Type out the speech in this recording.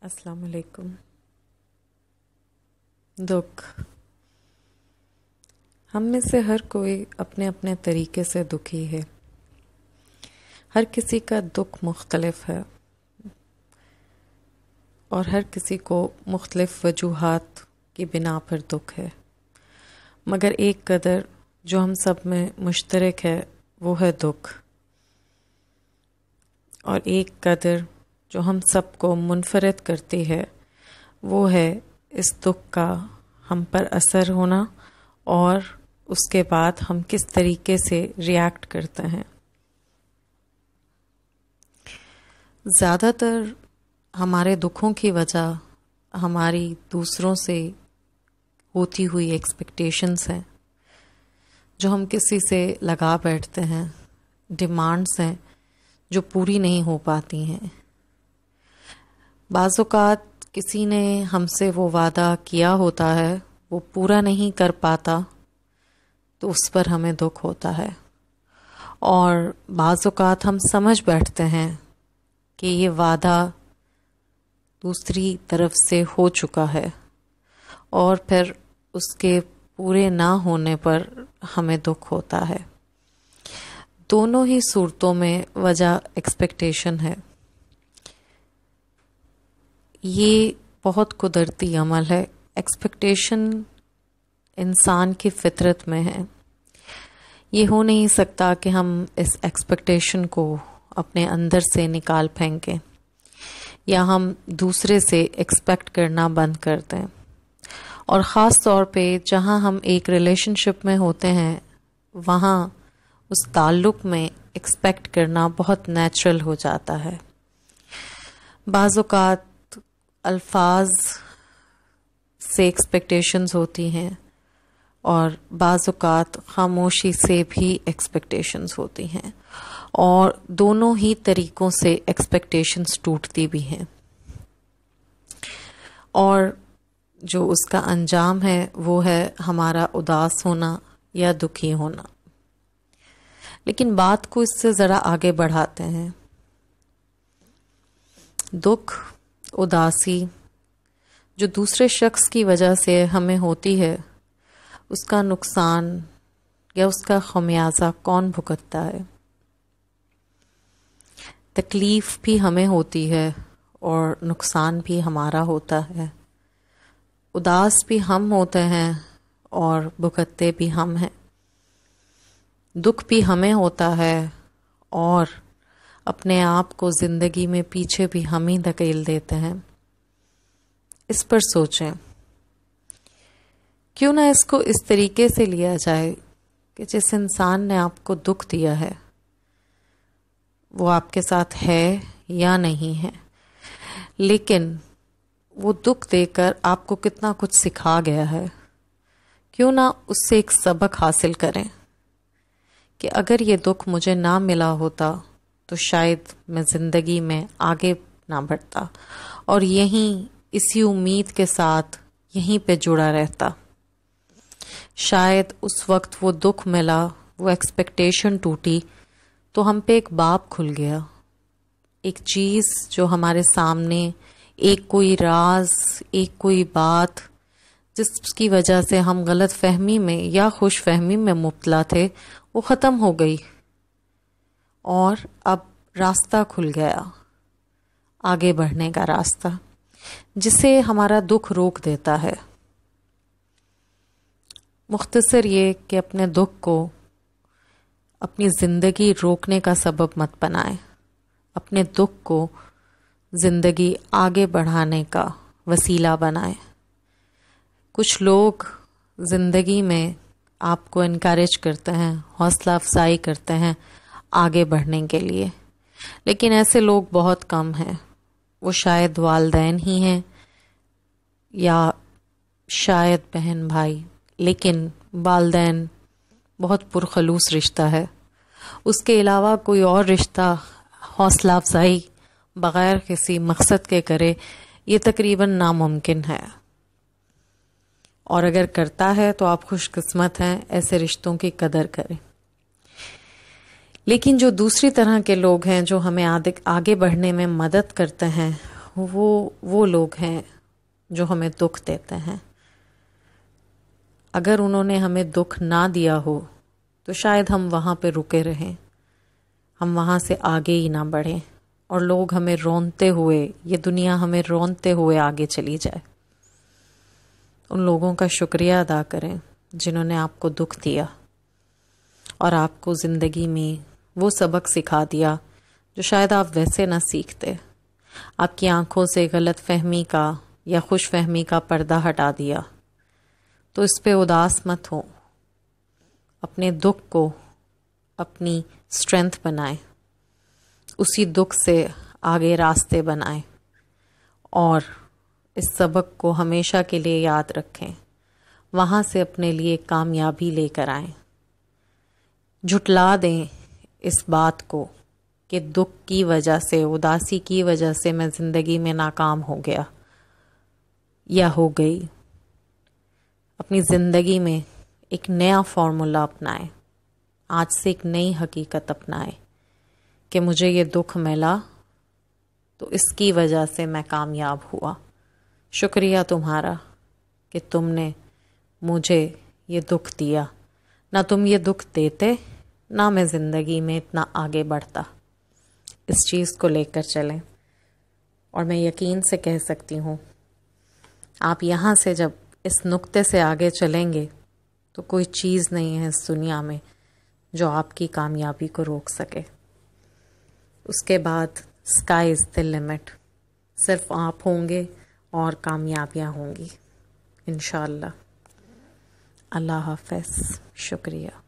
अस्सलाम वालेकुम। दुख, हम में से हर कोई अपने अपने तरीके से दुखी है। हर किसी का दुख मुख्तलिफ है और हर किसी को मुख्तलिफ वजूहात की बिना पर दुख है, मगर एक कदर जो हम सब में मुश्तरक है वो है दुख, और एक कदर जो हम सबको मुनफरद करती है वो है इस दुख का हम पर असर होना और उसके बाद हम किस तरीके से रिएक्ट करते हैं। ज़्यादातर हमारे दुखों की वजह हमारी दूसरों से होती हुई एक्सपेक्टेशंस हैं, जो हम किसी से लगा बैठते हैं, डिमांड्स हैं जो पूरी नहीं हो पाती हैं। बाज़ औक़ात किसी ने हमसे वो वादा किया होता है, वो पूरा नहीं कर पाता तो उस पर हमें दुख होता है, और बाज़ औक़ात हम समझ बैठते हैं कि ये वादा दूसरी तरफ से हो चुका है और फिर उसके पूरे ना होने पर हमें दुख होता है। दोनों ही सूरतों में वजह एक्सपेक्टेशन है। ये बहुत कुदरती अमल है। एक्सपेक्टेशन इंसान की फितरत में है। ये हो नहीं सकता कि हम इस एक्सपेक्टेशन को अपने अंदर से निकाल फेंकें या हम दूसरे से एक्सपेक्ट करना बंद कर दें। और ख़ास तौर पे जहाँ हम एक रिलेशनशिप में होते हैं वहाँ उस ताल्लुक़ में एक्सपेक्ट करना बहुत नेचुरल हो जाता है। बाज़ औक़ात अल्फाज से एक्सपेक्टेशंस होती हैं और बाज़ औक़ात खामोशी से भी एक्सपेक्टेशंस होती हैं, और दोनों ही तरीक़ों से एक्सपेक्टेशंस टूटती भी हैं, और जो उसका अंजाम है वो है हमारा उदास होना या दुखी होना। लेकिन बात को इससे ज़रा आगे बढ़ाते हैं। दुख, उदासी जो दूसरे शख्स की वजह से हमें होती है, उसका नुकसान या उसका खमियाजा कौन भुगतता है? तकलीफ़ भी हमें होती है और नुकसान भी हमारा होता है। उदास भी हम होते हैं और भुगतते भी हम हैं। दुख भी हमें होता है और अपने आप को ज़िंदगी में पीछे भी हम ही धकेल देते हैं। इस पर सोचें, क्यों ना इसको इस तरीके से लिया जाए कि जिस इंसान ने आपको दुख दिया है वो आपके साथ है या नहीं है, लेकिन वो दुख देकर आपको कितना कुछ सिखा गया है। क्यों ना उससे एक सबक हासिल करें कि अगर ये दुख मुझे ना मिला होता तो शायद मैं ज़िंदगी में आगे ना बढ़ता और यहीं इसी उम्मीद के साथ यहीं पे जुड़ा रहता। शायद उस वक्त वो दुख मिला, वो एक्सपेक्टेशन टूटी तो हम पे एक बाब खुल गया, एक चीज़ जो हमारे सामने, एक कोई राज, एक कोई बात जिसकी वजह से हम गलत फहमी में या खुश फहमी में मुब्तला थे, वो ख़त्म हो गई और अब रास्ता खुल गया, आगे बढ़ने का रास्ता, जिसे हमारा दुख रोक देता है। मुख्तसर ये कि अपने दुख को अपनी ज़िंदगी रोकने का सबब मत बनाएं। अपने दुख को ज़िंदगी आगे बढ़ाने का वसीला बनाएं। कुछ लोग ज़िंदगी में आपको इनकरेज करते हैं, हौसला अफजाई करते हैं आगे बढ़ने के लिए, लेकिन ऐसे लोग बहुत कम हैं। वो शायद वालिदैन ही हैं या शायद बहन भाई, लेकिन वालिदैन बहुत पुरखलूस रिश्ता है। उसके अलावा कोई और रिश्ता हौसला अफजाई बग़ैर किसी मकसद के करे, ये तकरीबन नामुमकिन है, और अगर करता है तो आप खुशकिस्मत हैं। ऐसे रिश्तों की कदर करें। लेकिन जो दूसरी तरह के लोग हैं जो हमें आगे बढ़ने में मदद करते हैं, وہ لوگ ہیں جو ہمیں دکھ دیتے ہیں. اگر انہوں نے ہمیں دکھ نہ دیا ہو تو شاید ہم وہاں پہ رکے رہیں، ہم وہاں سے آگے ہی نہ بڑھیں، اور لوگ ہمیں رونتے ہوئے، یہ دنیا ہمیں رونتے ہوئے آگے چلی جائے. ان لوگوں کا شکریہ ادا کریں جنہوں نے آپ کو دکھ دیا اور آپ کو زندگی میں وہ سبق سکھا دیا جو شاید آپ ویسے نہ سیکھتے. آپ کی آنکھوں سے غلط فہمی کا یا خوش فہمی کا پردہ ہٹا دیا. تو اس پہ اداس مت ہو، اپنے دکھ کو اپنی اسٹرینتھ بنائیں، اسی دکھ سے آگے راستے بنائیں، اور اس سبق کو ہمیشہ کے لیے یاد رکھیں. وہاں سے اپنے لیے کامیابی لے کر آئیں. جھٹلا دیں اس بات کو کہ دکھ کی وجہ سے، اداسی کی وجہ سے میں زندگی میں ناکام ہو گیا یا ہو گئی. اپنی زندگی میں ایک نیا فارمولا اپنائیں، آج سے ایک نئی حقیقت اپنائیں کہ مجھے یہ دکھ ملا تو اس کی وجہ سے میں کامیاب ہوا. شکریہ تمہارا کہ تم نے مجھے یہ دکھ دیا. نہ تم یہ دکھ دیتے نہ میں زندگی میں اتنا آگے بڑھتا. اس چیز کو لے کر چلیں، اور میں یقین سے کہہ سکتی ہوں آپ یہاں سے جب اس نقطے سے آگے چلیں گے تو کوئی چیز نہیں ہے اس دنیا میں جو آپ کی کامیابی کو روک سکے. اس کے بعد اسکائی از دی لمٹ. صرف آپ ہوں گے اور کامیابیاں ہوں گی انشاءاللہ. اللہ حافظ. شکریہ.